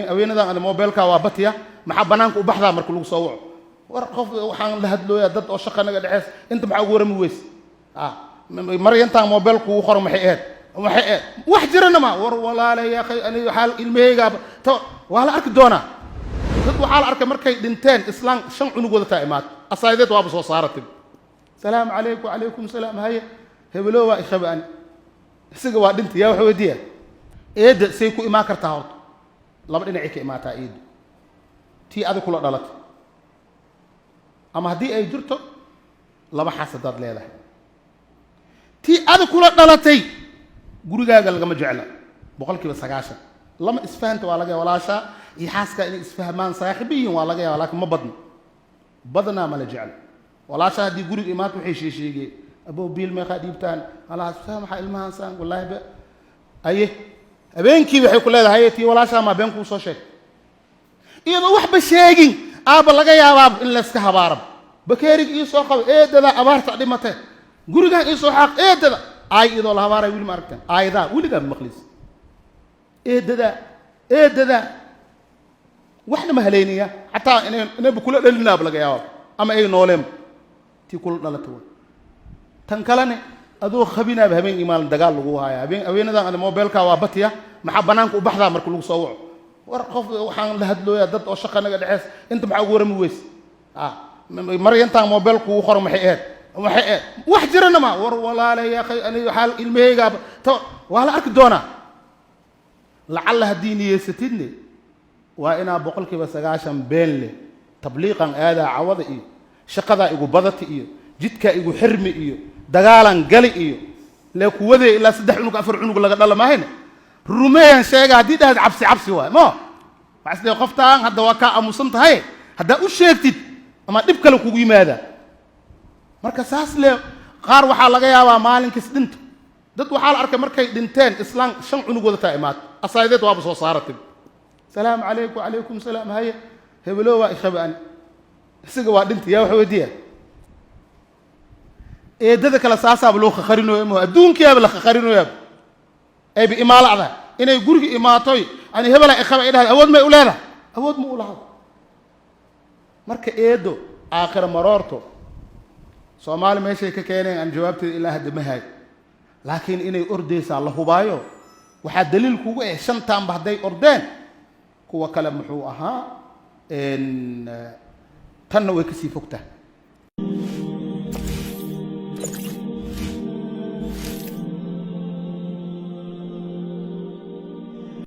haweenadan aan mobilka waa batiya maxaa banaanka u baxdaa marka lagu soo waco war qof waxaan la hadlooyaa dad oo shaqo naga dhaxeys inta maxaa ugu warami weys maryantan mobilku uu qoro maxay wax jirana ma war walaalahay ya akhay ani xal ilmeyga waa la arki doonaa dad waxaa la arkay markay dhinteen islaan 5 cunugooda taa imaad asaayideed waaba soo saaratay salaam alaykum alaykum salaam haye hebelo waa ikhabaan isaga waa dhintay yaa wax weydiya eed say ku imaan kartaa horta laba dhinac ka imaataa eed tii aad kula dhalatay ama haddii ay jirto laba xasadaad leedahay tii aad kula dhalatay gurigaaga lagama jecla 90% lama isfahanto waa laga walaasha iyo xaaska inay isfahmaan saaxiibiin waa laga laakiin ma badna ma la jecla walaasha haddii guriga imaad waxay sheegay abo biil ma qadiibtaan ala saamaxa ilmahan saan wallahi ba aye habeenkii waxay ku leedahay tii walaasha ma been ku soo sheeg iyadoo waxba sheegin aaba laga yaabaa in la iska habaarab bakeerig iyo soo qabo eedada abaarta dhimatay gurigan iyo soo xaq eedada ay idoo la habaaray wiil ma aragteen ayda wiliga maqlis eedada waxna ma haleeniya hatta inay kula dhalinaab laga yaabo ama ay nooleem tii kula dhalato tan kalene adoo khabinaab habeen imaan dagaal lagu haaya haweenadan aan mobilka waa batiya maxaa banaanka u baxdaa marka lagu soo waco war qof waxaan la hadlooyaa dad oo shaqo naga dhaxeys inta maxaa ugu warami weys maryantan mobilku uu qoro maxay wax jirana ma war walaalahay ya akhay ani xal ilmeyga waa la arki doonaa lacalla haddii niyeysatidne waa inaa 90% been leh tabliiqan aadaa cawada iyo shaqadaa igu badati iyo jidkaa igu xirmi iyo dagaalan gali iyo lee kuwadee ilaa 3 cunug 4 cunug laga dhala maahayne rumeeyan sheega haddii dhahad cabsi waay mo waxasdee qoftaan hadda waa kaa aamusan tahay haddaa u sheegtid ama dhib kale kugu yimaada marka saas lee qaar waxaa laga yaabaa maalinkiis dhinto dad waxaa la arkay markay dhinteen islaan 5 cunugooda taa imaad asaayideed waaba soo saaratay salaam alaykum alaykum salaam haye hebelo waa ikhabaan isaga waa dhintay yaa wax weydiya eedada kala saasaaba loo khakharinayo ma adduunkiyaaba la khakharinayo ay bi imaalada inay guriga imaatoy ani hebela ikhaba idhaad awood ma u leedahay awood ma u lahaa marka eedo aakhir maroorto Soomaali meeshay ka keeneen aan jawaabteeda ilaa hadda ma hay laakiin inay ordeysaa la hubaayo waxa daliil kugu ah 5 taanba haday ordeen kuwa kale muxuu ahaa tanna way ka sii fogtaa